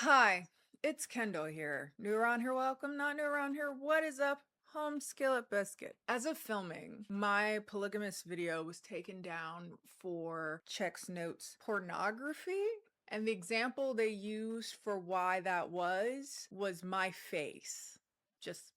Hi, it's Kendall here. New around here, welcome. Not new around here, what is up? Home skillet biscuit. As of filming, my polygamous video was taken down for checks notes pornography. And the example they used for why that was my face. Just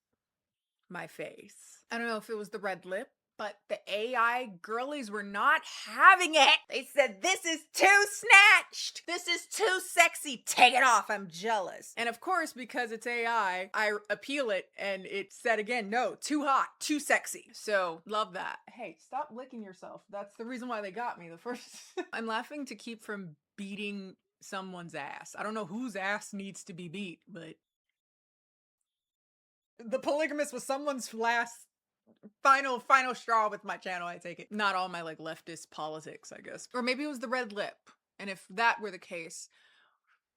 my face. I don't know if it was the red lip, but the AI girlies were not having it. They said, this is too snatched. This is too sexy. Take it off. I'm jealous. And of course, because it's AI, I appeal it and it said again, no, too hot, too sexy. So love that. Hey, stop licking yourself. That's the reason why they got me the first. I'm laughing to keep from beating someone's ass. I don't know whose ass needs to be beat, but the polygamist was someone's last final straw with my channel, I take it. Not all my like leftist politics, I guess. Or maybe it was the red lip. And if that were the case,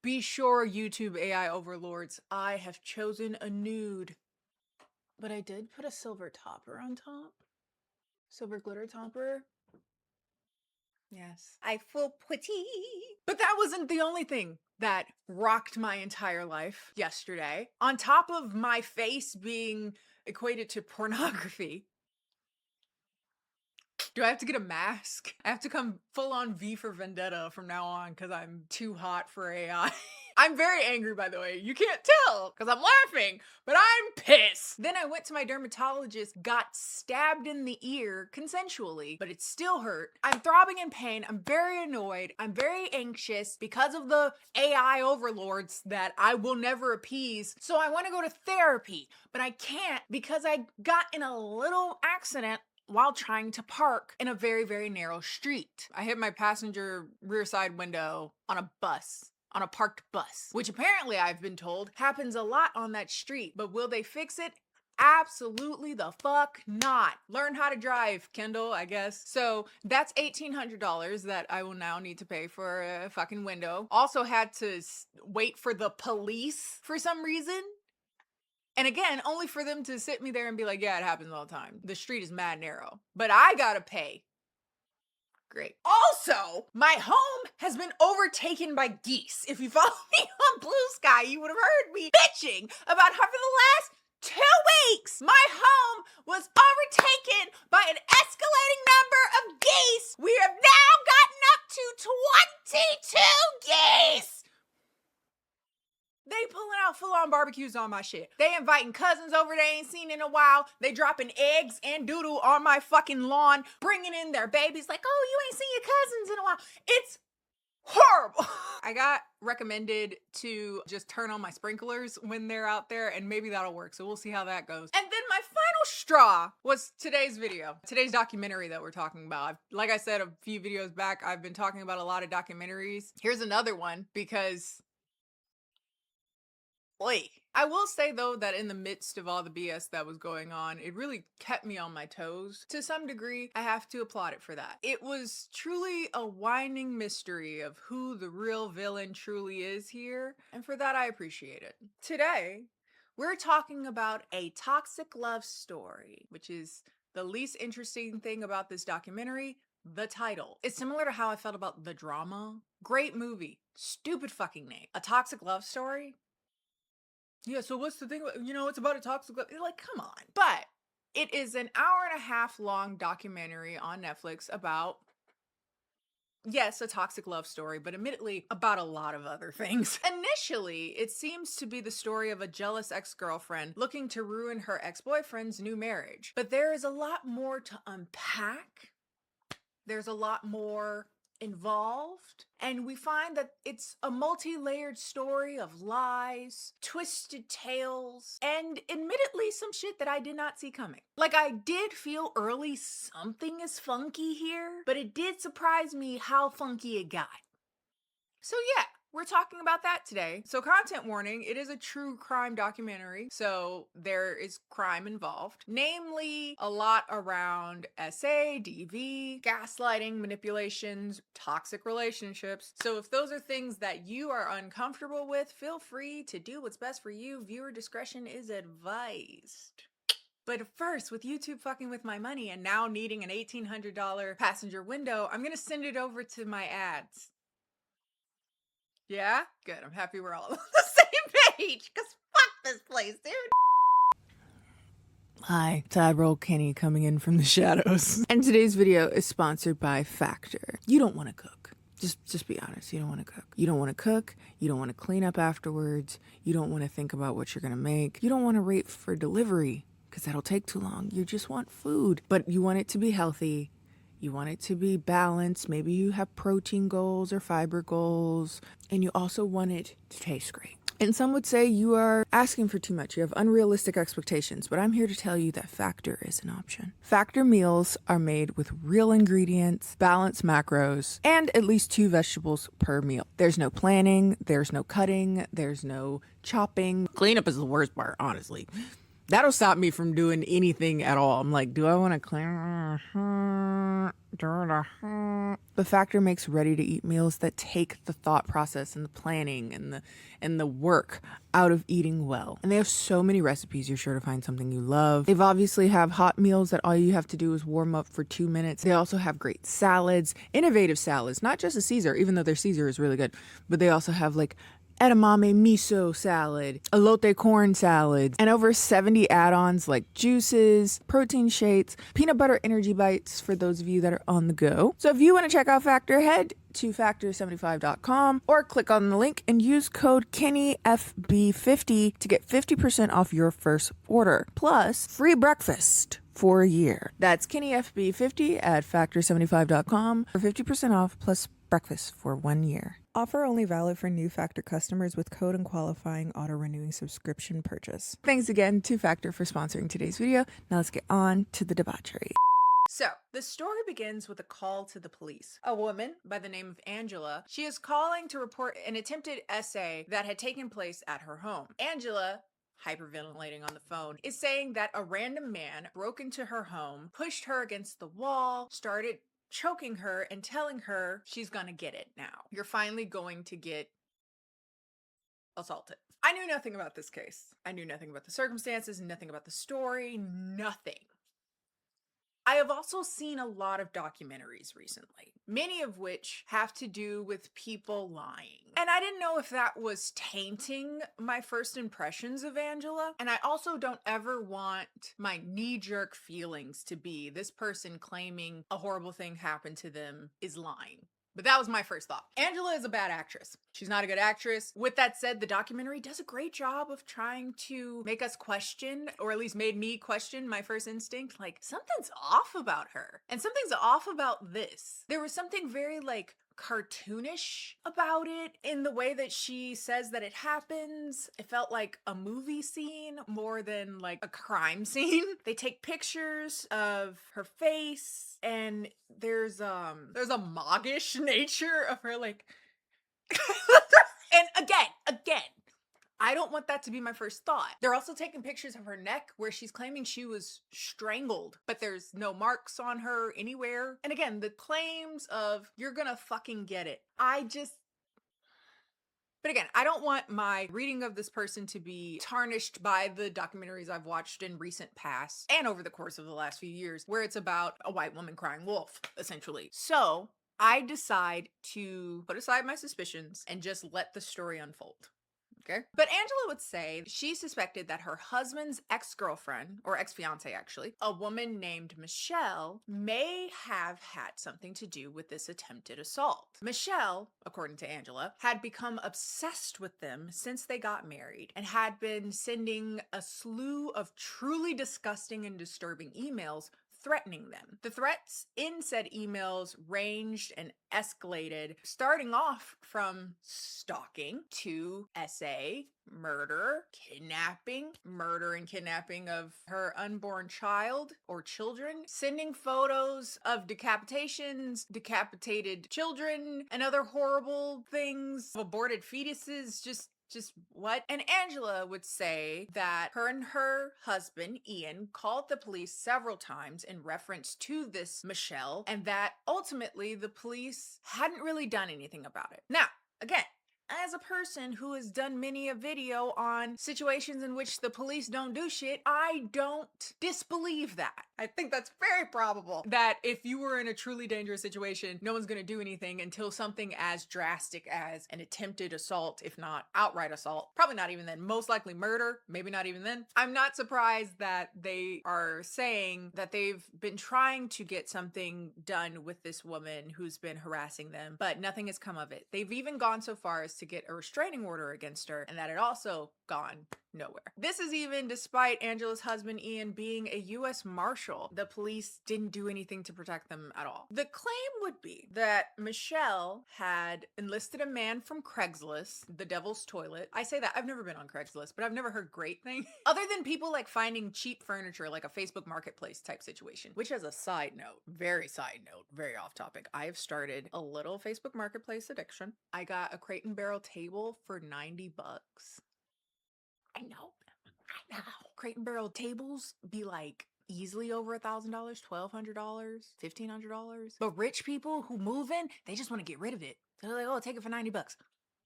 be sure, YouTube AI overlords, I have chosen a nude. But I did put a silver topper on top. Silver glitter topper. Yes. I feel pretty. But that wasn't the only thing that rocked my entire life yesterday. On top of my face being equated to pornography, do I have to get a mask? I have to come full on V for Vendetta from now on because I'm too hot for AI. I'm very angry, by the way. You can't tell because I'm laughing, but I'm pissed. Then I went to my dermatologist, got stabbed in the ear consensually, but it still hurt. I'm throbbing in pain. I'm very annoyed. I'm very anxious because of the AI overlords that I will never appease. So I want to go to therapy, but I can't because I got in a little accident while trying to park in a very, very narrow street. I hit my passenger rear side window on a bus. On a parked bus, which apparently I've been told happens a lot on that street, but will they fix it? Absolutely the fuck not. Learn how to drive, Kendall, I guess. So that's $1,800 that I will now need to pay for a fucking window. Also had to wait for the police for some reason. And again, only for them to sit me there and be like, yeah, it happens all the time. The street is mad narrow, but I gotta pay. Great. Also, my home has been overtaken by geese. If you follow me on Bluesky, you would have heard me bitching about how for the last 2 weeks, my home was overtaken by an escalating number of geese. We have now gotten up to 22 geese. They pulling out full-on barbecues on my shit. They inviting cousins over they ain't seen in a while. They dropping eggs and doodle on my fucking lawn, bringing in their babies like, oh, you ain't seen your cousins in a while. It's horrible. I got recommended to just turn on my sprinklers when they're out there, and maybe that'll work. So we'll see how that goes. And then my final straw was today's video, today's documentary that we're talking about. Like I said a few videos back, I've been talking about a lot of documentaries. Here's another one because Oi. I will say though that in the midst of all the BS that was going on, it really kept me on my toes. To some degree, I have to applaud it for that. It was truly a winding mystery of who the real villain truly is here, and for that I appreciate it. Today, we're talking about a toxic love story, which is the least interesting thing about this documentary. The title. It's similar to how I felt about The Drama. Great movie. Stupid fucking name. A toxic love story? Yeah, so what's the thing? It's about a toxic. Like, come on. But it is an hour-and-a-half long documentary on Netflix about, yes, a toxic love story, but admittedly about a lot of other things. Initially, it seems to be the story of a jealous ex-girlfriend looking to ruin her ex-boyfriend's new marriage. But there is a lot more to unpack. There's a lot more involved, and we find that it's a multi-layered story of lies, twisted tales, and admittedly some shit that I did not see coming. Like, I did feel early something is funky here, but it did surprise me how funky it got. So yeah, we're talking about that today. So content warning, it is a true crime documentary, so there is crime involved. Namely, a lot around SA, DV, gaslighting, manipulations, toxic relationships. So if those are things that you are uncomfortable with, feel free to do what's best for you. Viewer discretion is advised. But first, with YouTube fucking with my money and now needing an $1,800 passenger window, I'm gonna send it over to my ads. Yeah? Good. I'm happy we're all on the same page, because fuck this place, dude. Hi, Sad Roll Kenny coming in from the shadows. And today's video is sponsored by Factor. You don't want to cook. Just be honest, you don't want to cook. You don't want to cook, you don't want to clean up afterwards, you don't want to think about what you're gonna make, you don't want to wait for delivery, because that'll take too long. You just want food, but you want it to be healthy. You want it to be balanced. Maybe you have protein goals or fiber goals, and you also want it to taste great. And some would say you are asking for too much. You have unrealistic expectations, but I'm here to tell you that Factor is an option. Factor meals are made with real ingredients, balanced macros, and at least 2 vegetables per meal. There's no planning, there's no cutting, there's no chopping. Cleanup is the worst part, honestly. That'll stop me from doing anything at all. I'm like, do I want to clean? But Factor makes ready-to-eat meals that take the thought process and the planning and the work out of eating well. And they have so many recipes, you're sure to find something you love. They've obviously have hot meals that all you have to do is warm up for 2 minutes. They also have great salads, innovative salads, not just a Caesar, even though their Caesar is really good, but they also have like edamame miso salad, elote corn salad, and over 70 add-ons like juices, protein shakes, peanut butter energy bites for those of you that are on the go. So if you want to check out Factor, head to factor75.com or click on the link and use code KennieFB50 to get 50% off your first order, plus free breakfast for a year. That's KennieFB50 at factor75.com for 50% off plus breakfast for 1 year. Offer only valid for new Factor customers with code and qualifying auto-renewing subscription purchase. Thanks again to Factor for sponsoring today's video. Now let's get on to the debauchery. So, the story begins with a call to the police. A woman by the name of Angela, she is calling to report an attempted essay that had taken place at her home. Angela, hyperventilating on the phone, is saying that a random man broke into her home, pushed her against the wall, started choking her and telling her she's gonna get it now. You're finally going to get assaulted. I knew nothing about this case. I knew nothing about the circumstances, nothing about the story, nothing. I have also seen a lot of documentaries recently, many of which have to do with people lying. And I didn't know if that was tainting my first impressions of Angela. And I also don't ever want my knee-jerk feelings to be this person claiming a horrible thing happened to them is lying. But that was my first thought. Angela is a bad actress. She's not a good actress. With that said, the documentary does a great job of trying to make us question, or at least made me question my first instinct, like, something's off about her. And something's off about this. There was something very, like, cartoonish about it in the way that she says that it happens. It felt like a movie scene more than like a crime scene. They take pictures of her face and there's a moggish nature of her, like and again, I don't want that to be my first thought. They're also taking pictures of her neck where she's claiming she was strangled, but there's no marks on her anywhere. And again, the claims of you're gonna fucking get it. But again, I don't want my reading of this person to be tarnished by the documentaries I've watched in recent past and over the course of the last few years, where it's about a white woman crying wolf, essentially. So I decide to put aside my suspicions and just let the story unfold. Okay. But Angela would say she suspected that her husband's ex-girlfriend, or ex-fiance actually, a woman named Michelle, may have had something to do with this attempted assault. Michelle, according to Angela, had become obsessed with them since they got married and had been sending a slew of truly disgusting and disturbing emails threatening them. The threats in said emails ranged and escalated, starting off from stalking to SA, murder, kidnapping, murder and kidnapping of her unborn child or children, sending photos of decapitations, decapitated children, and other horrible things, aborted fetuses, just what? And Angela would say that her and her husband, Ian, called the police several times in reference to this Michelle, and that ultimately the police hadn't really done anything about it. Now, again, as a person who has done many a video on situations in which the police don't do shit, I don't disbelieve that. I think that's very probable that if you were in a truly dangerous situation, no one's gonna do anything until something as drastic as an attempted assault, if not outright assault. Probably not even then. Most likely murder, maybe not even then. I'm not surprised that they are saying that they've been trying to get something done with this woman who's been harassing them, but nothing has come of it. They've even gone so far as to get a restraining order against her, and that had also gone nowhere. This is even despite Angela's husband Ian being a US Marshal. The police didn't do anything to protect them at all. The claim would be that Michelle had enlisted a man from Craigslist, the Devil's Toilet. I say that, I've never been on Craigslist, but I've never heard great things. Other than people like finding cheap furniture, like a Facebook Marketplace type situation, which as a side note, very off topic, I have started a little Facebook Marketplace addiction. I got a Crate and Barrel table for 90 bucks. I know. Crate and Barrel tables be like easily over $1,000, $1,200, $1,500. But rich people who move in, they just want to get rid of it. So they're like, oh, take it for 90 bucks.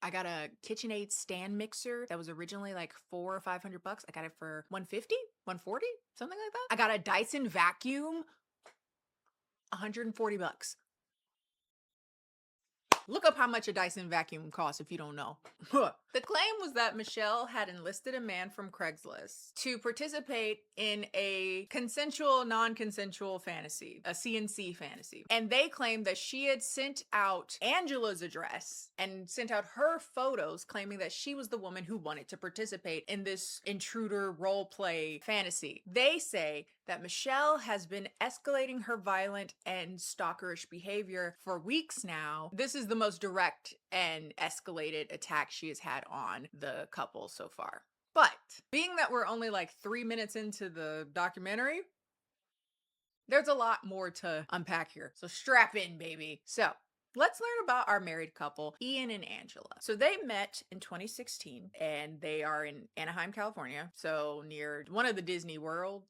I got a KitchenAid stand mixer that was originally like $400 or $500. I got it for 150, 140, something like that. I got a Dyson vacuum, 140 bucks. Look up how much a Dyson vacuum costs if you don't know. The claim was that Michelle had enlisted a man from Craigslist to participate in a consensual, non-consensual fantasy, a CNC fantasy. And they claimed that she had sent out Angela's address and sent out her photos claiming that she was the woman who wanted to participate in this intruder role play fantasy. They say that Michelle has been escalating her violent and stalkerish behavior for weeks now. This is the most direct and escalated attack she has had on the couple so far. But being that we're only like 3 minutes into the documentary, there's a lot more to unpack here. So strap in, baby. So let's learn about our married couple, Ian and Angela. So they met in 2016 and they are in Anaheim, California. So near one of the Disneyland,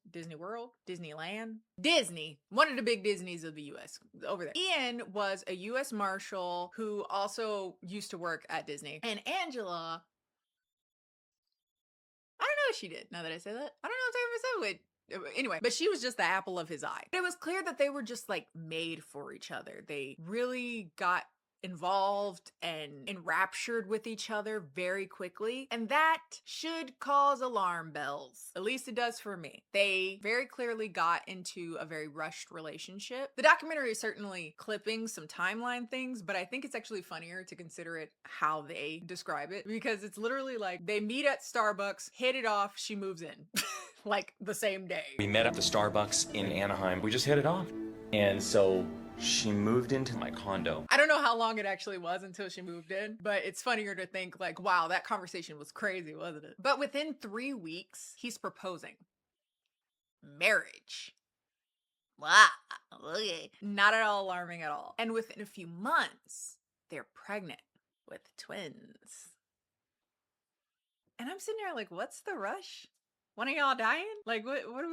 Disney, one of the big Disneys of the US over there. Ian was a US Marshal who also used to work at Disney. And Angela, I don't know if she did, now that I say that. I don't know if I ever said it. Anyway, but she was just the apple of his eye. It was clear that they were just like made for each other. They really got involved and enraptured with each other very quickly, and that should cause alarm bells. At least it does for me. They very clearly got into a very rushed relationship. The documentary is certainly clipping some timeline things, but I think it's actually funnier to consider it how they describe it, because it's literally like they meet at Starbucks, hit it off, she moves in. Like the same day. We met at the Starbucks in Anaheim. We just hit it off. And so she moved into my condo. I don't know how long it actually was until she moved in, but it's funnier to think like, wow, that conversation was crazy, wasn't it? But within 3 weeks, he's proposing. Marriage. Wow, okay. Not at all alarming at all. And within a few months, they're pregnant with twins. And I'm sitting there like, what's the rush? One of y'all dying? Like, what are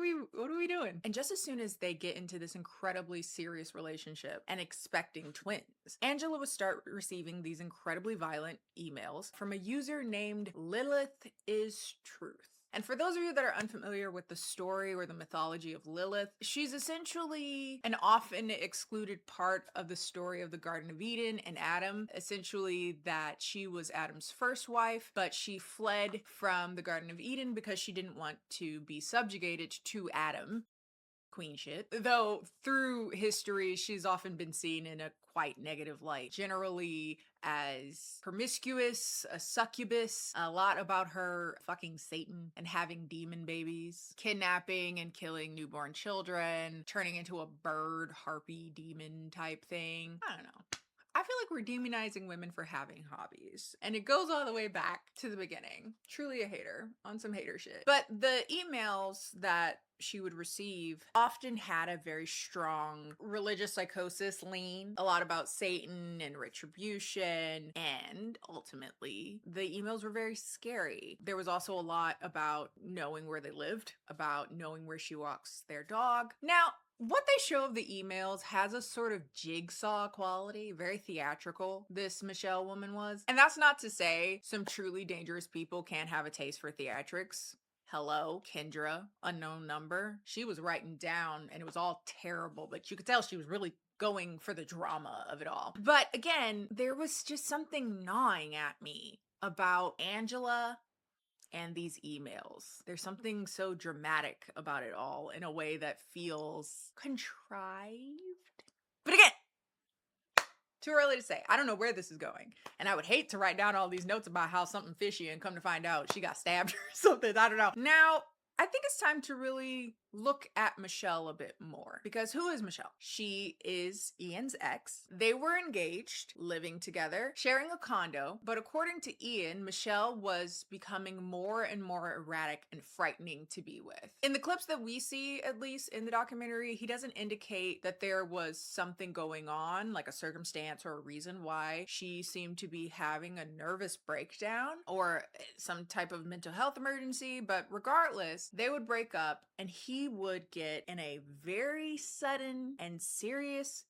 we doing? And just as soon as they get into this incredibly serious relationship and expecting twins, Angela would start receiving these incredibly violent emails from a user named Lilith is Truth. And for those of you that are unfamiliar with the story or the mythology of Lilith, she's essentially an often excluded part of the story of the Garden of Eden and Adam. Essentially that she was Adam's first wife, but she fled from the Garden of Eden because she didn't want to be subjugated to Adam. Queen shit. Though through history, she's often been seen in a quite negative light, generally as promiscuous, a succubus, a lot about her fucking Satan and having demon babies, kidnapping and killing newborn children, turning into a bird harpy demon type thing. I don't know. I feel like we're demonizing women for having hobbies, and it goes all the way back to the beginning. Truly a hater on some hater shit. But the emails that she would receive often had a very strong religious psychosis lean, a lot about Satan and retribution, and ultimately the emails were very scary. There was also a lot about knowing where they lived, about knowing where she walks their dog. Now, What they show of the emails has a sort of jigsaw quality, very theatrical, this Michelle woman was. And that's not to say some truly dangerous people can't have a taste for theatrics. Hello, Kendra, unknown number. She was writing down and it was all terrible, but you could tell she was really going for the drama of it all. But again, there was just something gnawing at me about Angela and these emails. There's something so dramatic about it all in a way that feels contrived. But again, too early to say. I don't know where this is going. And I would hate to write down all these notes about how something fishy and come to find out she got stabbed or something. I don't know. Now, I think it's time to really look at Michelle a bit more. Because who is Michelle? She is Ian's ex. They were engaged, living together, sharing a condo. But according to Ian, Michelle was becoming more and more erratic and frightening to be with. In the clips that we see, at least in the documentary, he doesn't indicate that there was something going on, like a circumstance or a reason why she seemed to be having a nervous breakdown or some type of mental health emergency. But regardless, they would break up and he would get in a very sudden and serious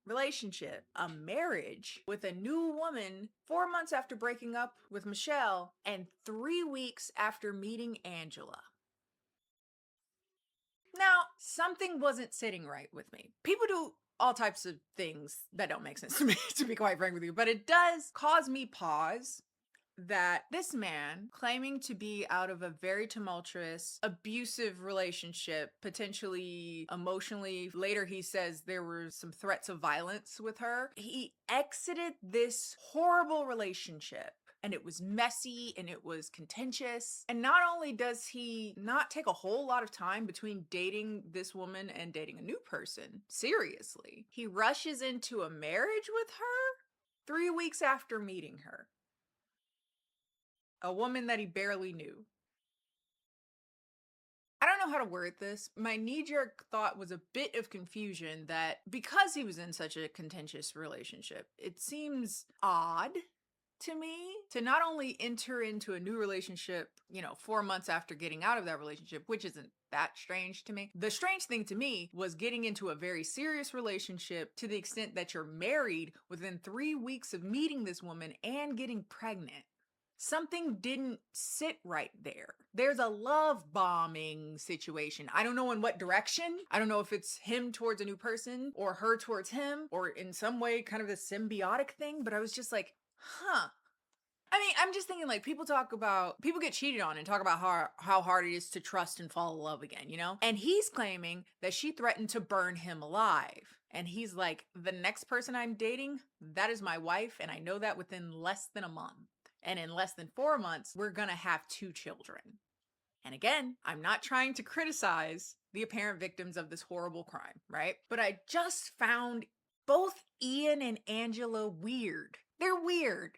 relationship, a marriage with a new woman 4 months after breaking up with Michelle and 3 weeks after meeting Angela. Now, something wasn't sitting right with me. People do all types of things that don't make sense to me, to be quite frank with you, but it does cause me pause that this man, claiming to be out of a very tumultuous, abusive relationship, potentially emotionally, later he says there were some threats of violence with her, he exited this horrible relationship. And it was messy and it was contentious. And not only does he not take a whole lot of time between dating this woman and dating a new person, seriously, he rushes into a marriage with her 3 weeks after meeting her. A woman that he barely knew. I don't know how to word this. My knee-jerk thought was a bit of confusion that because he was in such a contentious relationship, it seems odd to me to not only enter into a new relationship, 4 months after getting out of that relationship, which isn't that strange to me. The strange thing to me was getting into a very serious relationship to the extent that you're married within 3 weeks of meeting this woman and getting pregnant. Something didn't sit right there. There's a love bombing situation. I don't know in what direction. I don't know if it's him towards a new person or her towards him or in some way kind of a symbiotic thing, but I was just like, huh. I mean, I'm just thinking like people get cheated on and talk about how hard it is to trust and fall in love again, And he's claiming that she threatened to burn him alive. And he's like, the next person I'm dating, that is my wife. And I know that within less than a month. And in less than 4 months, we're gonna have 2 children. And again, I'm not trying to criticize the apparent victims of this horrible crime, right? But I just found both Ian and Angela weird. They're weird.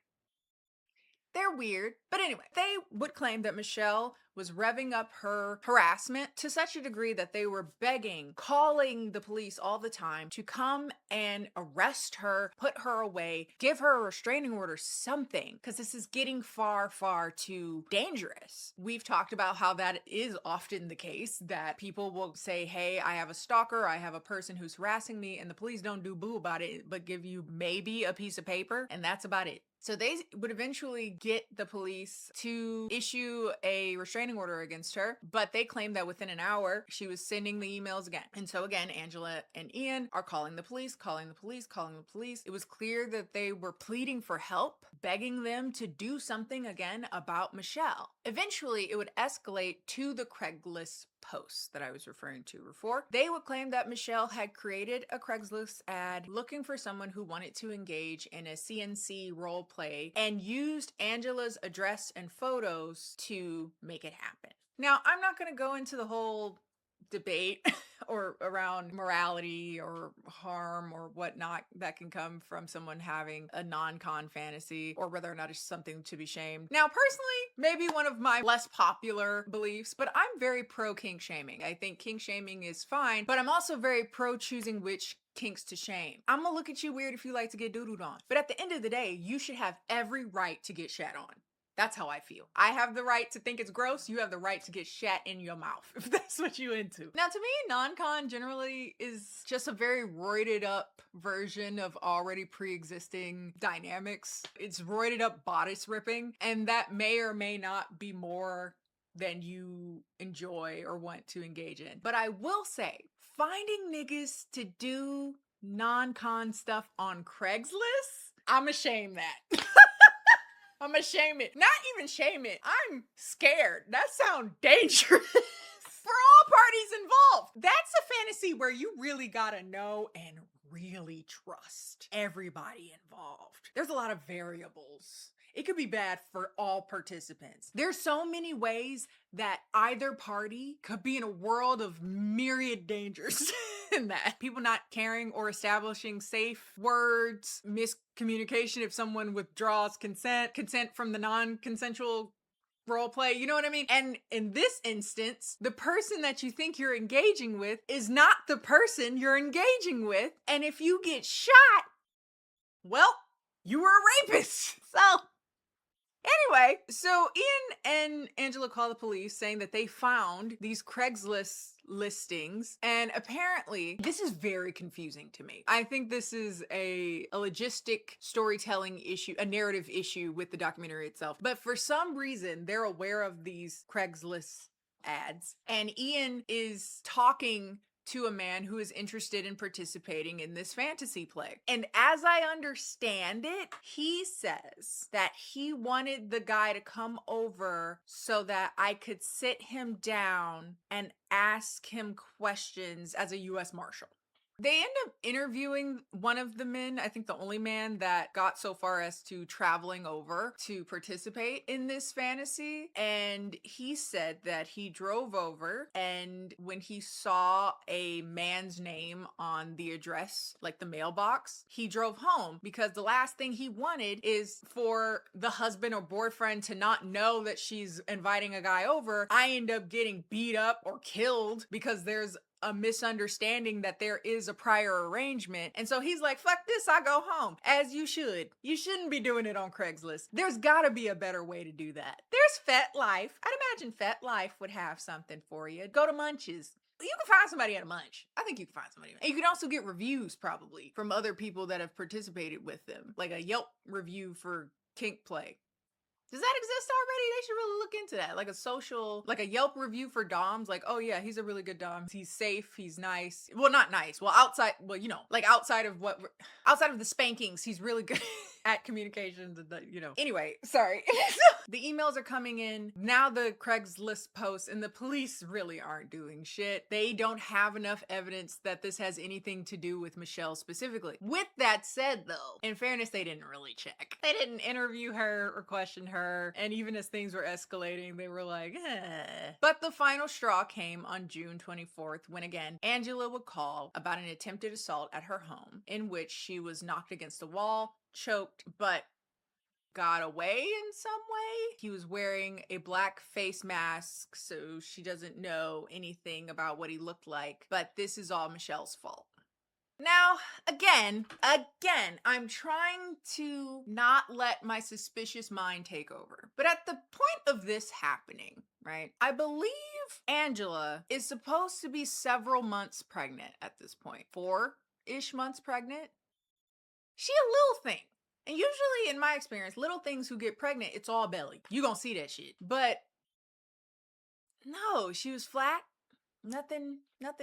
They're weird. But anyway, they would claim that Michelle was revving up her harassment to such a degree that they were begging, calling the police all the time to come and arrest her, put her away, give her a restraining order, something, because this is getting far, far too dangerous. We've talked about how that is often the case, that people will say, hey, I have a stalker, I have a person who's harassing me, and the police don't do boo about it, but give you maybe a piece of paper, and that's about it. So they would eventually get the police to issue a restraining order against her, but they claimed that within an hour, she was sending the emails again. And so again, Angela and Ian are calling the police, calling the police, calling the police. It was clear that they were pleading for help, begging them to do something again about Michelle. Eventually, it would escalate to the Craigslist posts that I was referring to before. They would claim that Michelle had created a Craigslist ad looking for someone who wanted to engage in a CNC role play and used Angela's address and photos to make it happen. Now, I'm not going to go into the whole debate or around morality or harm or whatnot that can come from someone having a non-con fantasy or whether or not it's something to be shamed. Now, personally, maybe one of my less popular beliefs, but I'm very pro kink shaming. I think kink shaming is fine, but I'm also very pro choosing which kinks to shame. I'm gonna look at you weird if you like to get doodled on. But at the end of the day, you should have every right to get shat on. That's how I feel. I have the right to think it's gross. You have the right to get shat in your mouth if that's what you into. Now, to me, non-con generally is just a very roided up version of already pre-existing dynamics. It's roided up bodice ripping, and that may or may not be more than you enjoy or want to engage in. But I will say, finding niggas to do non-con stuff on Craigslist, I'ma shame that. I'm gonna shame it. Not even shame it. I'm scared. That sounds dangerous. For all parties involved. That's a fantasy where you really gotta know and really trust everybody involved. There's a lot of variables. It could be bad for all participants. There's so many ways that either party could be in a world of myriad dangers. In that people not caring or establishing safe words, miscommunication if someone withdraws consent from the non-consensual role play, you know what I mean? And in this instance, the person that you think you're engaging with is not the person you're engaging with. And if you get shot, well, you were a rapist. So anyway, so Ian and Angela call the police saying that they found these Craigslist listings, and apparently this is very confusing to me. I think this is a logistic storytelling issue, a narrative issue with the documentary itself. But for some reason, they're aware of these Craigslist ads, and Ian is talking to a man who is interested in participating in this fantasy play. And as I understand it, he says that he wanted the guy to come over so that I could sit him down and ask him questions as a US Marshal. They end up interviewing one of the men, I think the only man that got so far as to traveling over to participate in this fantasy. And he said that he drove over, and when he saw a man's name on the address, like the mailbox, he drove home because the last thing he wanted is for the husband or boyfriend to not know that she's inviting a guy over. I end up getting beat up or killed because there's a misunderstanding that there is a prior arrangement. And so he's like, fuck this, I go home. As you should. You shouldn't be doing it on Craigslist. There's gotta be a better way to do that. There's FetLife. I'd imagine FetLife would have something for you. Go to Munches. You can find somebody at a munch. I think you can find somebody. And you can also get reviews probably from other people that have participated with them. Like a Yelp review for kink play. Does that exist already? They should really look into that. Like a social, like a Yelp review for Doms. Like, oh yeah, he's a really good Dom. He's safe. He's nice. Well, not nice. Well, outside, well, you know, like outside of the spankings, he's really good at communications and the, you know. Anyway, sorry. The emails are coming in. Now the Craigslist posts, and the police really aren't doing shit. They don't have enough evidence that this has anything to do with Michelle specifically. With that said, though, in fairness, they didn't really check. They didn't interview her or question her. And even as things were escalating, they were like, eh. But the final straw came on June 24th when again, Angela would call about an attempted assault at her home in which she was knocked against a wall, choked, but got away in some way. He was wearing a black face mask, so she doesn't know anything about what he looked like. But this is all Michelle's fault. Now, again, I'm trying to not let my suspicious mind take over. But at the point of this happening, right, I believe Angela is supposed to be several months pregnant at this point. 4-ish months pregnant. She a little thing. And usually, in my experience, little things who get pregnant, it's all belly. You gonna see that shit. But no, she was flat. Nothing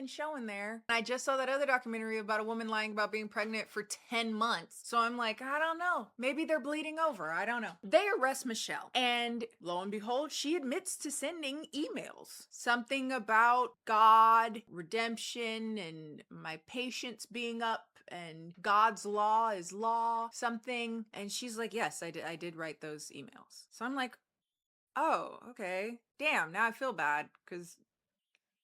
showing there. I just saw that other documentary about a woman lying about being pregnant for 10 months. So I'm like, I don't know. Maybe they're bleeding over. I don't know. They arrest Michelle. And lo and behold, she admits to sending emails. Something about God, redemption, and my patience being up, and God's law is law, something. And she's like, yes, I did write those emails. So I'm like, oh, okay. Damn, now I feel bad because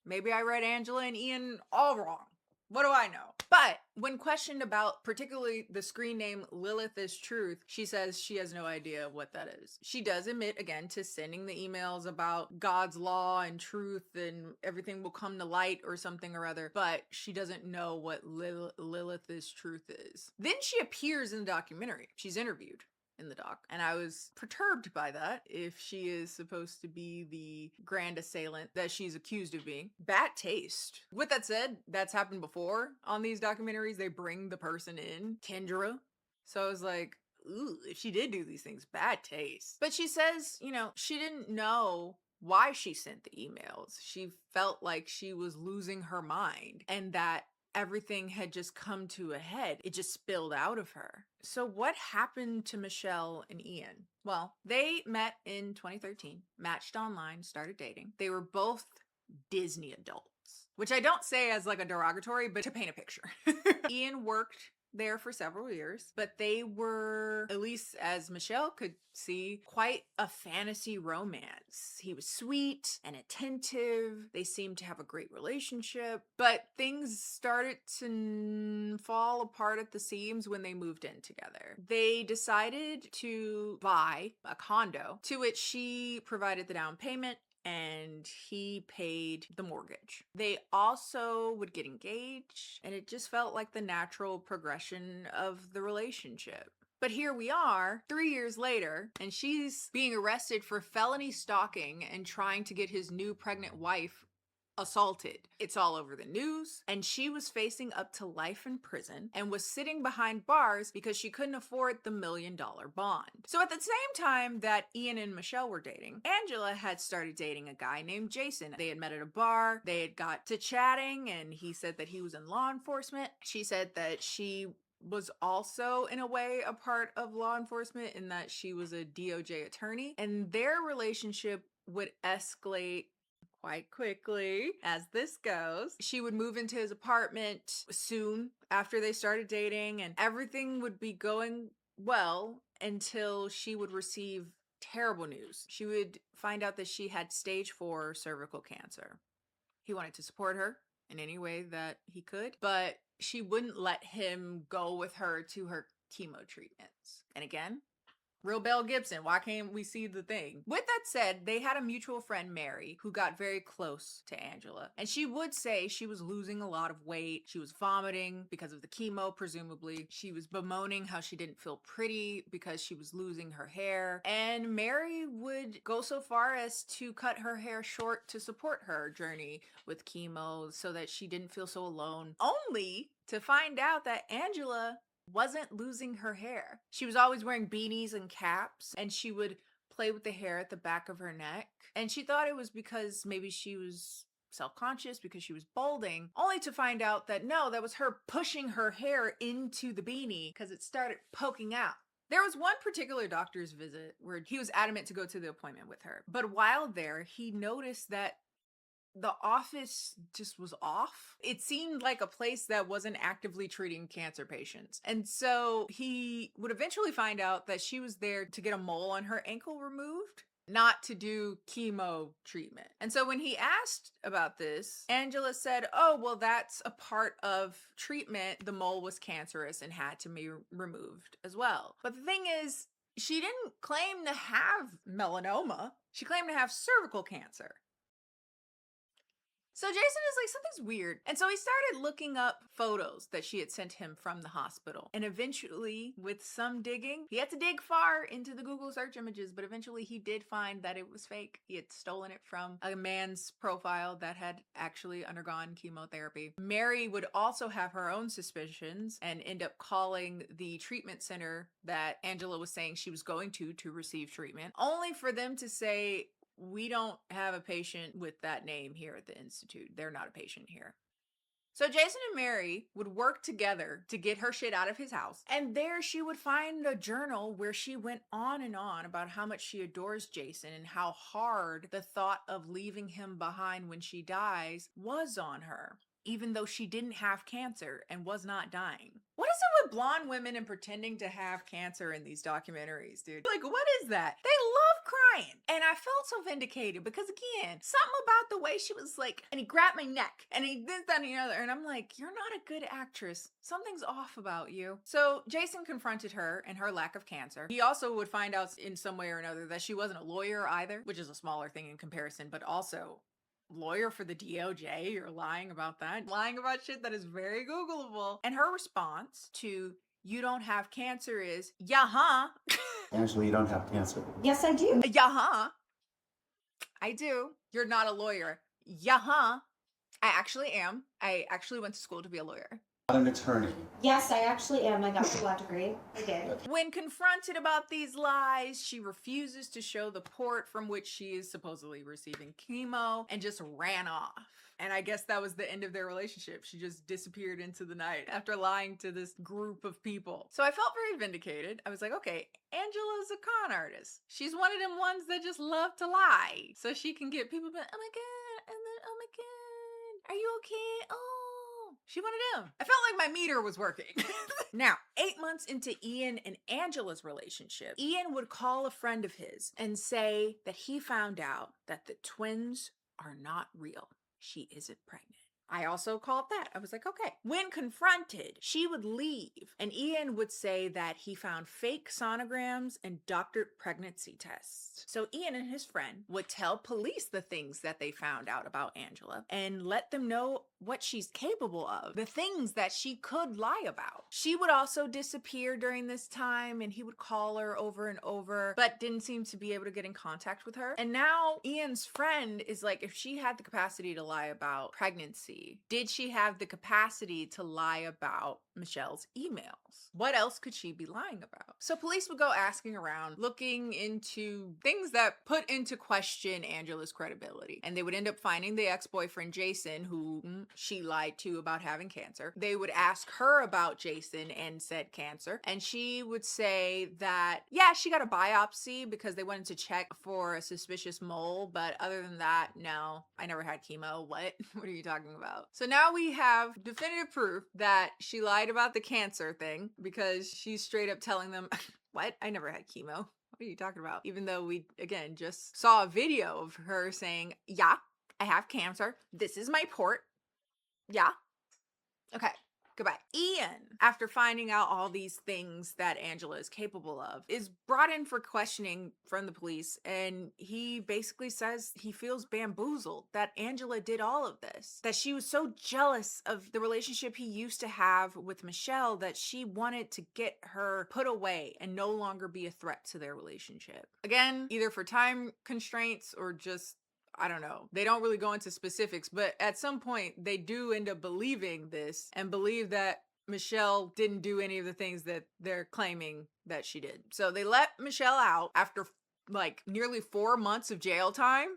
maybe I read Angela and Ian all wrong. What do I know? But when questioned about particularly the screen name Lilith is Truth, she says she has no idea what that is. She does admit again to sending the emails about God's law and truth and everything will come to light or something or other, but she doesn't know what Lilith is Truth is. Then she appears in the documentary. She's interviewed. in the doc, and I was perturbed by that if she is supposed to be the grand assailant that she's accused of being. Bad taste. With that said, that's happened before on these documentaries. They bring the person in, Kendra. So I was like, ooh, if she did do these things, bad taste. But she says, you know, she didn't know why she sent the emails. She felt like she was losing her mind and that everything had just come to a head. It just spilled out of her. So what happened to Michelle and Ian? Well, they met in 2013, matched online, started dating. They were both Disney adults, which I don't say as like a derogatory, but to paint a picture. Ian worked there for several years, but they were, at least as Michelle could see, quite a fantasy romance. He was sweet and attentive. They seemed to have a great relationship, but things started to fall apart at the seams when they moved in together. They decided to buy a condo, to which she provided the down payment and he paid the mortgage. They also would get engaged, and it just felt like the natural progression of the relationship. But here we are, 3 years later, and she's being arrested for felony stalking and trying to get his new pregnant wife assaulted. It's all over the news, and she was facing up to life in prison and was sitting behind bars because she couldn't afford the $1 million bond. So at the same time that Ian and Michelle were dating, Angela had started dating a guy named Jason. They had met at a bar, they had got to chatting, and he said that he was in law enforcement. She said that she was also in a way a part of law enforcement in that she was a DOJ attorney, and their relationship would escalate quite quickly as this goes. She would move into his apartment soon after they started dating, and everything would be going well until she would receive terrible news. She would find out that she had stage 4 cervical cancer. He wanted to support her in any way that he could, but she wouldn't let him go with her to her chemo treatments. And again, real Belle Gibson, why can't we see the thing? With that said, they had a mutual friend, Mary, who got very close to Angela. And she would say she was losing a lot of weight. She was vomiting because of the chemo, presumably. She was bemoaning how she didn't feel pretty because she was losing her hair. And Mary would go so far as to cut her hair short to support her journey with chemo so that she didn't feel so alone. Only to find out that Angela wasn't losing her hair. She was always wearing beanies and caps, and she would play with the hair at the back of her neck. And she thought it was because maybe she was self-conscious because she was balding, only to find out that no, that was her pushing her hair into the beanie because it started poking out. There was one particular doctor's visit where he was adamant to go to the appointment with her. But while there, he noticed that the office just was off. It seemed like a place that wasn't actively treating cancer patients. And so he would eventually find out that she was there to get a mole on her ankle removed, not to do chemo treatment. And so when he asked about this, Angela said, oh, well, that's a part of treatment. The mole was cancerous and had to be removed as well. But the thing is, she didn't claim to have melanoma. She claimed to have cervical cancer. So Jason is like, something's weird. And so he started looking up photos that she had sent him from the hospital. And eventually, with some digging, he had to dig far into the Google search images, but eventually he did find that it was fake. He had stolen it from a man's profile that had actually undergone chemotherapy. Mary would also have her own suspicions and end up calling the treatment center that Angela was saying she was going to receive treatment, only for them to say, we don't have a patient with that name here at the Institute. They're not a patient here. So Jason and Mary would work together to get her shit out of his house. And there she would find a journal where she went on and on about how much she adores Jason and how hard the thought of leaving him behind when she dies was on her, even though she didn't have cancer and was not dying. What is it with blonde women and pretending to have cancer in these documentaries, dude? Like, what is that? They love crying. And I felt so vindicated because, again, something about the way she was like, and he grabbed my neck and he this, that, and the other. And I'm like, you're not a good actress. Something's off about you. So Jason confronted her and her lack of cancer. He also would find out in some way or another that she wasn't a lawyer either, which is a smaller thing in comparison, but also lawyer for the DOJ, you're lying about that. Lying about shit that is very Googleable. And her response to you don't have cancer is, yeah, huh? Angela, you don't have cancer. Yes, I do. Yeah, I do. You're not a lawyer. Yeah, I actually am. I actually went to school to be a lawyer. Not an attorney. Yes, I actually am. I got the law degree. I did. When confronted about these lies, she refuses to show the port from which she is supposedly receiving chemo and just ran off. And I guess that was the end of their relationship. She just disappeared into the night after lying to this group of people. So I felt very vindicated. I was like, okay, Angela's a con artist. She's one of them ones that just love to lie. So she can get people like, oh my God, and then, oh my God, are you okay? Oh, she one of them. I felt like my meter was working. Now, 8 months into Ian and Angela's relationship, Ian would call a friend of his and say that he found out that the twins are not real. She isn't pregnant. I also called that. I was like, okay. When confronted, she would leave, and Ian would say that he found fake sonograms and doctored pregnancy tests. So Ian and his friend would tell police the things that they found out about Angela and let them know what she's capable of, the things that she could lie about. She would also disappear during this time, and he would call her over and over, but didn't seem to be able to get in contact with her. And now Ian's friend is like, if she had the capacity to lie about pregnancy, did she have the capacity to lie about Michelle's emails? What else could she be lying about? So police would go asking around, looking into things that put into question Angela's credibility. And they would end up finding the ex-boyfriend Jason, who she lied to about having cancer. They would ask her about Jason and said cancer. And she would say that, yeah, she got a biopsy because they wanted to check for a suspicious mole. But other than that, no, I never had chemo. What? What are you talking about? So now we have definitive proof that she lied about the cancer thing because she's straight up telling them, what? I never had chemo. What are you talking about? Even though we, again, just saw a video of her saying, yeah, I have cancer. This is my port. Yeah. Okay. Goodbye. Ian, after finding out all these things that Angela is capable of, is brought in for questioning from the police, and he basically says he feels bamboozled that Angela did all of this, that she was so jealous of the relationship he used to have with Michelle that she wanted to get her put away and no longer be a threat to their relationship. Again, either for time constraints or just I don't know. They don't really go into specifics, but at some point they do end up believing this and believe that Michelle didn't do any of the things that they're claiming that she did. So they let Michelle out after like nearly 4 months of jail time.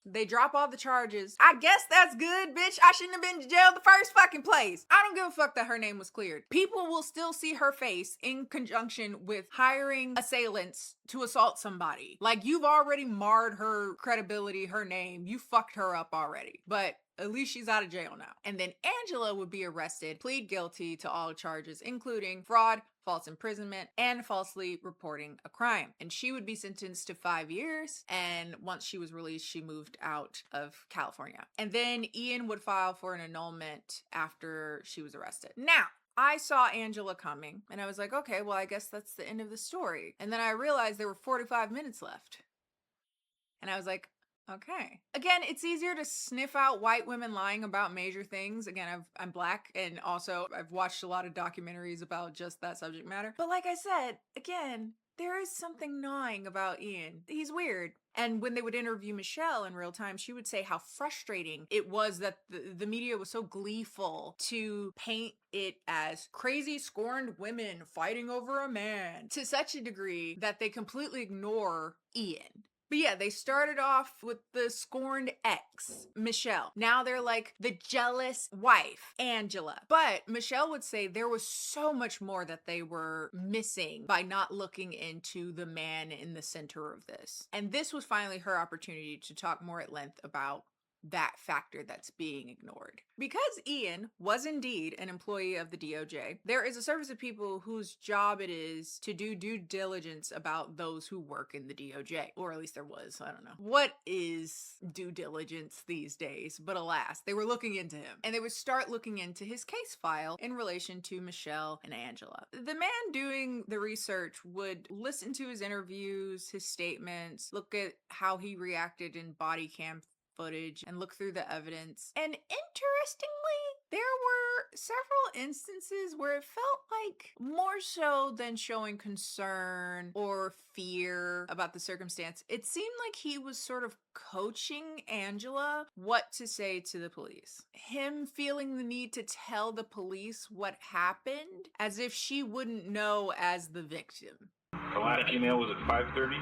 They drop all the charges. I guess that's good, bitch. I shouldn't have been to jail the first fucking place. I don't give a fuck that her name was cleared. People will still see her face in conjunction with hiring assailants to assault somebody. Like, you've already marred her credibility, her name. You fucked her up already. But at least she's out of jail now. And then Angela would be arrested, plead guilty to all charges, including fraud, false imprisonment, and falsely reporting a crime. And she would be sentenced to 5 years. And once she was released, she moved out of California. And then Ian would file for an annulment after she was arrested. Now, I saw Angela coming and I was like, okay, well, I guess that's the end of the story. And then I realized there were 45 minutes left. And I was like, okay. Again, it's easier to sniff out white women lying about major things. Again, I'm Black, and also I've watched a lot of documentaries about just that subject matter. But like I said, again, there is something gnawing about Ian. He's weird. And when they would interview Michelle in real time, she would say how frustrating it was that the media was so gleeful to paint it as crazy, scorned women fighting over a man to such a degree that they completely ignore Ian. But yeah, they started off with the scorned ex, Michelle. Now they're like the jealous wife, Angela. But Michelle would say there was so much more that they were missing by not looking into the man in the center of this. And this was finally her opportunity to talk more at length about that factor that's being ignored. Because Ian was indeed an employee of the DOJ, there is a service of people whose job it is to do due diligence about those who work in the DOJ. Or at least there was, I don't know. What is due diligence these days? But alas, they were looking into him. And they would start looking into his case file in relation to Michelle and Angela. The man doing the research would listen to his interviews, his statements, look at how he reacted in body cam footage and look through the evidence. And interestingly, there several instances where it felt like more so than showing concern or fear about the circumstance, it seemed like he was sort of coaching Angela what to say to the police. Him feeling the need to tell the police what happened as if she wouldn't know as the victim. The last email was at 5:30?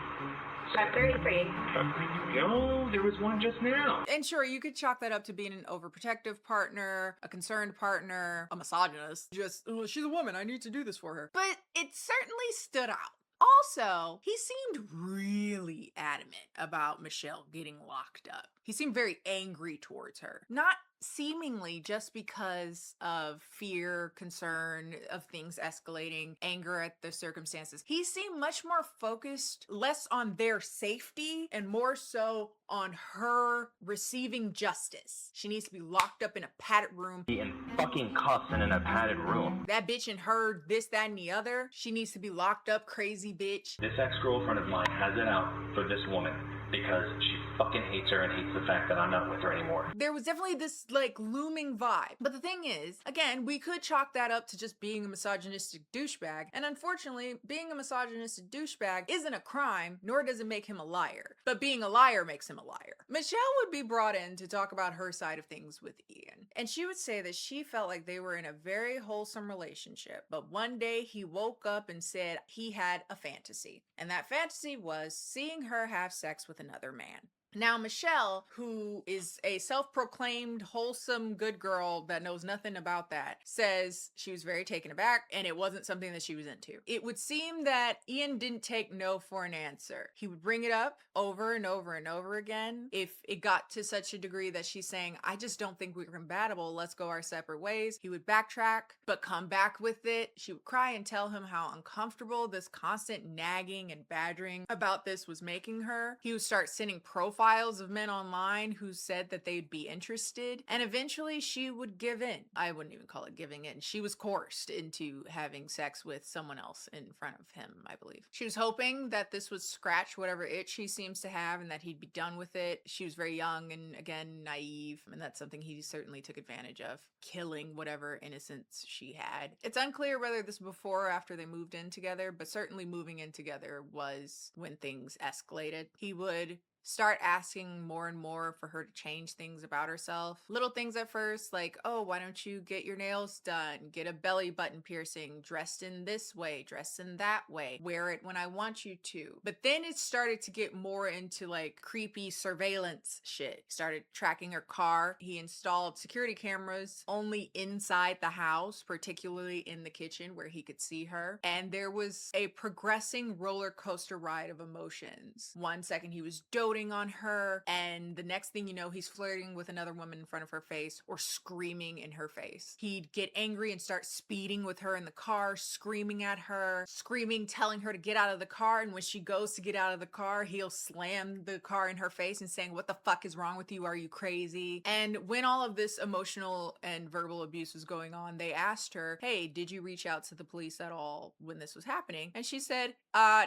5:33. 5:33. Oh, there was one just now. And sure, you could chalk that up to being an overprotective partner, a concerned partner, a misogynist. Just, oh, she's a woman, I need to do this for her. But it certainly stood out. Also, he seemed really adamant about Michelle getting locked up. He seemed very angry towards her. Not seemingly just because of fear, concern of things escalating, anger at the circumstances. He seemed much more focused, less on their safety and more so on her receiving justice. She needs to be locked up in a padded room. In fucking cuffs and in a padded room. That bitch and her, this, that, and the other. She needs to be locked up, crazy bitch. This ex-girlfriend of mine has it out for this woman because she fucking hates her and hates the fact that I'm not with her anymore. There was definitely this like looming vibe. But the thing is, again, we could chalk that up to just being a misogynistic douchebag. And unfortunately, being a misogynistic douchebag isn't a crime, nor does it make him a liar. But being a liar makes him a liar. Michelle would be brought in to talk about her side of things with Ian. And she would say that she felt like they were in a very wholesome relationship. But one day he woke up and said he had a fantasy. And that fantasy was seeing her have sex with another man. Now, Michelle, who is a self-proclaimed wholesome good girl that knows nothing about that, says she was very taken aback and it wasn't something that she was into. It would seem that Ian didn't take no for an answer. He would bring it up over and over and over again. If it got to such a degree that she's saying, I just don't think we're compatible, let's go our separate ways, he would backtrack, but come back with it. She would cry and tell him how uncomfortable this constant nagging and badgering about this was making her. He would start sending profiles of men online who said that they'd be interested, and eventually she would give in. I wouldn't even call it giving in. She was coerced into having sex with someone else in front of him, I believe. She was hoping that this would scratch whatever itch he seems to have and that he'd be done with it. She was very young and, again, naive, and that's something he certainly took advantage of, killing whatever innocence she had. It's unclear whether this was before or after they moved in together, but certainly moving in together was when things escalated. He would start asking more and more for her to change things about herself. Little things at first, like, oh, why don't you get your nails done? Get a belly button piercing, dressed in this way, dressed in that way, wear it when I want you to. But then it started to get more into like creepy surveillance shit. Started tracking her car. He installed security cameras only inside the house, particularly in the kitchen where he could see her. And there was a progressing roller coaster ride of emotions. One second he was doting on her, and the next thing you know, he's flirting with another woman in front of her face or screaming in her face. He'd get angry and start speeding with her in the car, screaming at her, screaming, telling her to get out of the car, and when she goes to get out of the car, he'll slam the car in her face and saying, what the fuck is wrong with you? Are you crazy? And when all of this emotional and verbal abuse was going on, they asked her, hey, did you reach out to the police at all when this was happening? And she said,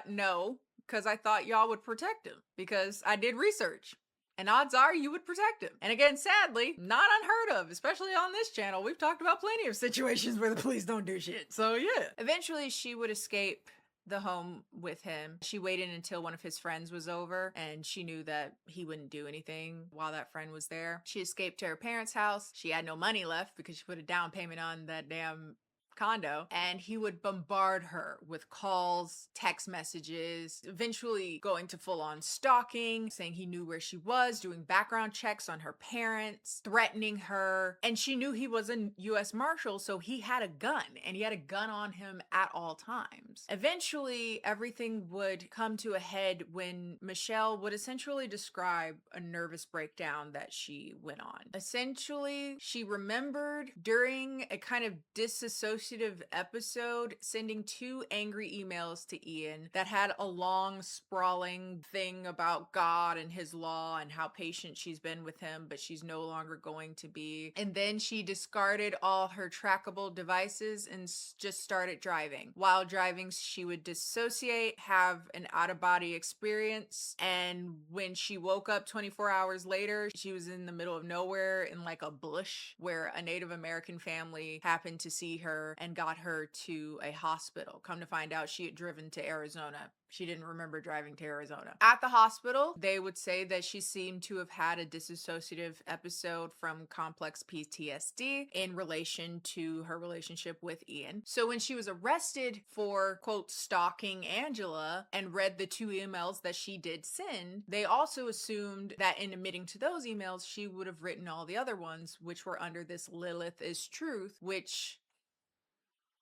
no, because I thought y'all would protect him, because I did research. And odds are you would protect him. And again, sadly, not unheard of, especially on this channel. We've talked about plenty of situations where the police don't do shit. So yeah. Eventually, she would escape the home with him. She waited until one of his friends was over, and she knew that he wouldn't do anything while that friend was there. She escaped to her parents' house. She had no money left because she put a down payment on that damn condo, and he would bombard her with calls, text messages, eventually going to full-on stalking, saying he knew where she was, doing background checks on her parents, threatening her, and she knew he was a U.S. Marshal, so he had a gun, and he had a gun on him at all times. Eventually, everything would come to a head when Michelle would essentially describe a nervous breakdown that she went on. Essentially, she remembered during a kind of disassociation dissociative episode, sending 2 angry emails to Ian that had a long, sprawling thing about God and his law and how patient she's been with him, but she's no longer going to be. And then she discarded all her trackable devices and just started driving. While driving, she would dissociate, have an out-of-body experience, and when she woke up 24 hours later, she was in the middle of nowhere in like a bush where a Native American family happened to see her and got her to a hospital. Come to find out, she had driven to Arizona. She didn't remember driving to Arizona. At the hospital, they would say that she seemed to have had a dissociative episode from complex PTSD in relation to her relationship with Ian. So when she was arrested for, quote, stalking Angela and read the 2 emails that she did send, they also assumed that in admitting to those emails, she would have written all the other ones, which were under this Lilith is Truth, which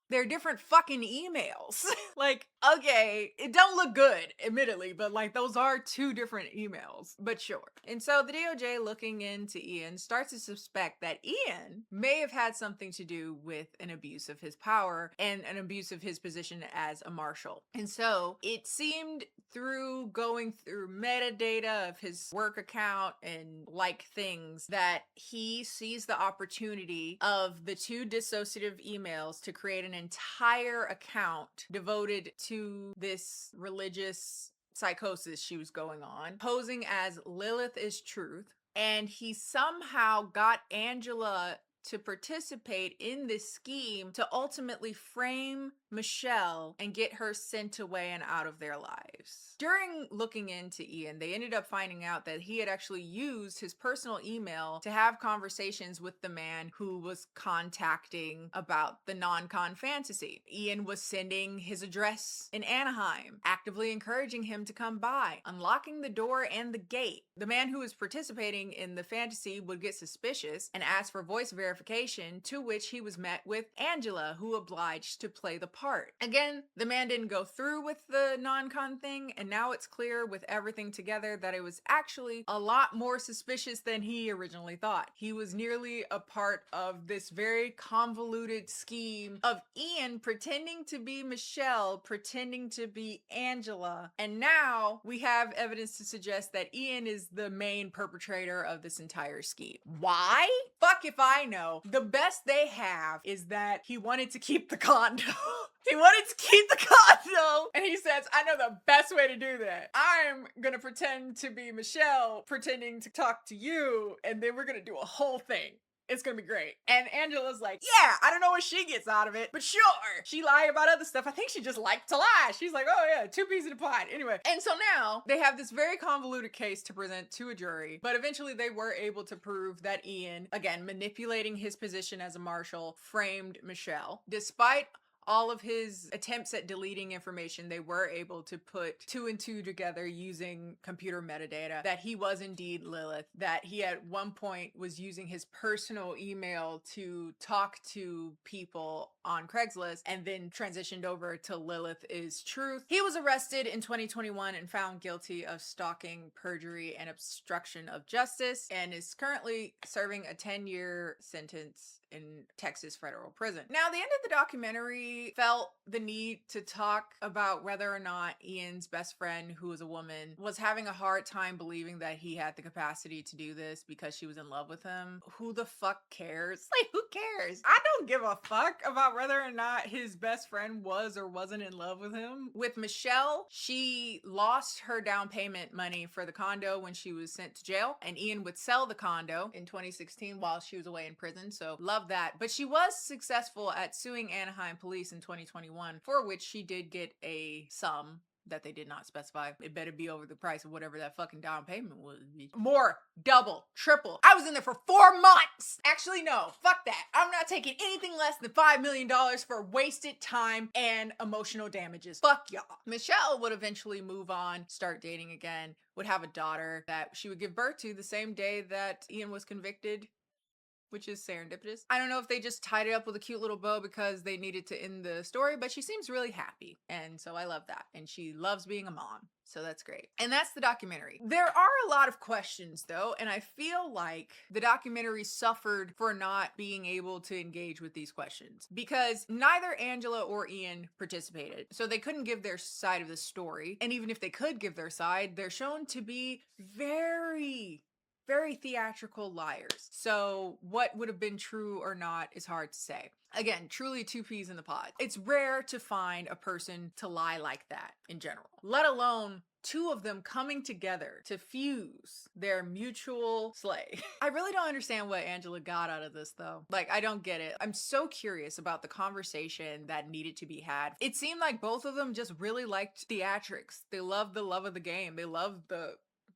they're different fucking emails. Like, okay, it don't look good, admittedly, but like those are 2 different emails, but sure. And so the DOJ, looking into Ian, starts to suspect that Ian may have had something to do with an abuse of his power and an abuse of his position as a marshal. And so it seemed through going through metadata of his work account and like things that he sees the opportunity of the 2 dissociative emails to create an entire account devoted to this religious psychosis she was going on, posing as Lilith is Truth. And he somehow got Angela to participate in this scheme to ultimately frame Michelle and get her sent away and out of their lives. During looking into Ian, they ended up finding out that he had actually used his personal email to have conversations with the man who was contacting about the non-con fantasy. Ian was sending his address in Anaheim, actively encouraging him to come by, unlocking the door and the gate. The man who was participating in the fantasy would get suspicious and ask for voice verification, to which he was met with Angela, who obliged to play the part. Again, the man didn't go through with the non-con thing, and now it's clear with everything together that it was actually a lot more suspicious than he originally thought. He was nearly a part of this very convoluted scheme of Ian pretending to be Michelle, pretending to be Angela, and now we have evidence to suggest that Ian is the main perpetrator of this entire scheme. Why? Fuck if I know. The best they have is that he wanted to keep the condo. He wanted to keep the condo, and he says, I know the best way to do that. I'm gonna pretend to be Michelle, pretending to talk to you, and then we're gonna do a whole thing. It's gonna be great. And Angela's like, yeah, I don't know what she gets out of it, but sure. She lied about other stuff. I think she just liked to lie. She's like, oh yeah, 2 peas in a pod. Anyway. And so now they have this very convoluted case to present to a jury, but eventually they were able to prove that Ian, again, manipulating his position as a marshal, framed Michelle. Despite all of his attempts at deleting information, they were able to put 2 and 2 together using computer metadata that he was indeed Lilith, that he at one point was using his personal email to talk to people on Craigslist and then transitioned over to Lilith is Truth. He was arrested in 2021 and found guilty of stalking, perjury, and obstruction of justice, and is currently serving a 10-year sentence in Texas federal prison. Now, the end of the documentary felt the need to talk about whether or not Ian's best friend, who was a woman, was having a hard time believing that he had the capacity to do this because she was in love with him. Who the fuck cares? Like, who cares? I don't give a fuck about whether or not his best friend was or wasn't in love with him. With Michelle, she lost her down payment money for the condo when she was sent to jail, and Ian would sell the condo in 2016 while she was away in prison, so love that. But she was successful at suing Anaheim police in 2021, for which she did get a sum that they did not specify. It better be over the price of whatever that fucking down payment was. More, double, triple. I was in there for 4 months. Actually, no, fuck that. I'm not taking anything less than $5 million for wasted time and emotional damages. Fuck y'all. Michelle would eventually move on, start dating again, would have a daughter that she would give birth to the same day that Ian was convicted which is serendipitous. I don't know if they just tied it up with a cute little bow because they needed to end the story, but she seems really happy. And so I love that. And she loves being a mom. So that's great. And that's the documentary. There are a lot of questions though, and I feel like the documentary suffered for not being able to engage with these questions because neither Angela or Ian participated. So they couldn't give their side of the story. And even if they could give their side, they're shown to be very theatrical liars. So what would have been true or not is hard to say. Again, truly two peas in the pod. It's rare to find a person to lie like that in general, let alone two of them coming together to fuse their mutual slay. I really don't understand what Angela got out of this though. Like, I don't get it. I'm so curious about the conversation that needed to be had. It seemed like both of them just really liked theatrics. They loved the love of the game. They loved the...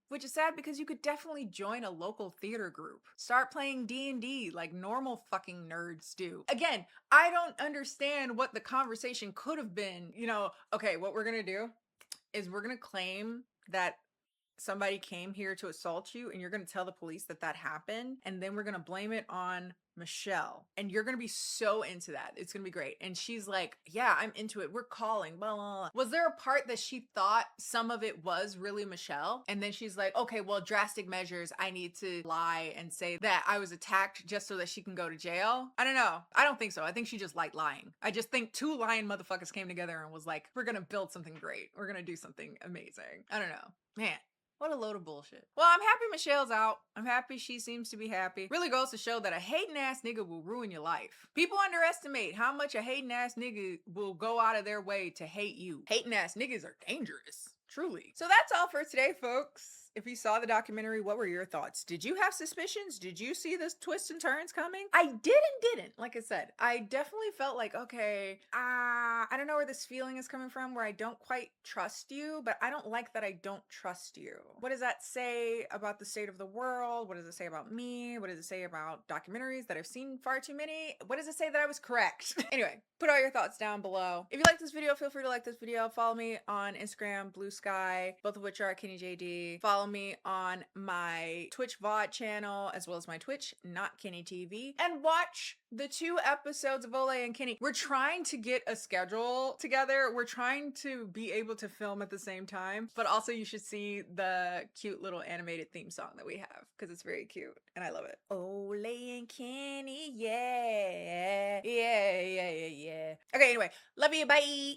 Which is sad because you could definitely join a local theater group. Start playing D&D like normal fucking nerds do. Again, I don't understand what the conversation could have been. You know, okay, what we're gonna do is we're gonna claim that somebody came here to assault you and you're gonna tell the police that that happened, and then we're gonna blame it on Michelle, and you're gonna be so into that. It's gonna be great. And she's like, yeah, I'm into it. We're calling, blah, blah, blah. Was there a part that she thought some of it was really Michelle? And then she's like, okay, well, drastic measures. I need to lie and say that I was attacked just so that she can go to jail. I don't know. I don't think so. I think she just liked lying. I just think two lying motherfuckers came together and was like, we're gonna build something great. We're gonna do something amazing. I don't know. Man. What a load of bullshit. Well, I'm happy Michelle's out. I'm happy she seems to be happy. Really goes to show that a hating ass nigga will ruin your life. People underestimate how much a hating ass nigga will go out of their way to hate you. Hating ass niggas are dangerous. Truly. So that's all for today, folks. If you saw the documentary, what were your thoughts? Did you have suspicions? Did you see this twists and turns coming? I did and didn't. Like I said, I definitely felt like, okay, I don't know where this feeling is coming from, where I don't quite trust you, but I don't like that I don't trust you. What does that say about the state of the world? What does it say about me? What does it say about documentaries that I've seen far too many? What does it say that I was correct? Anyway, put all your thoughts down below. If you like this video, feel free to like this video. Follow me on Instagram, Bluesky, both of which are KennieJD. Follow me on my Twitch VOD channel, as well as my Twitch, NotKennieTV, and watch the 2 episodes of Ole and Kenny. We're trying to get a schedule together. We're trying to be able to film at the same time, but also you should see the cute little animated theme song that we have, because it's very cute and I love it. Ole and Kenny, yeah. Okay, anyway, love you, bye.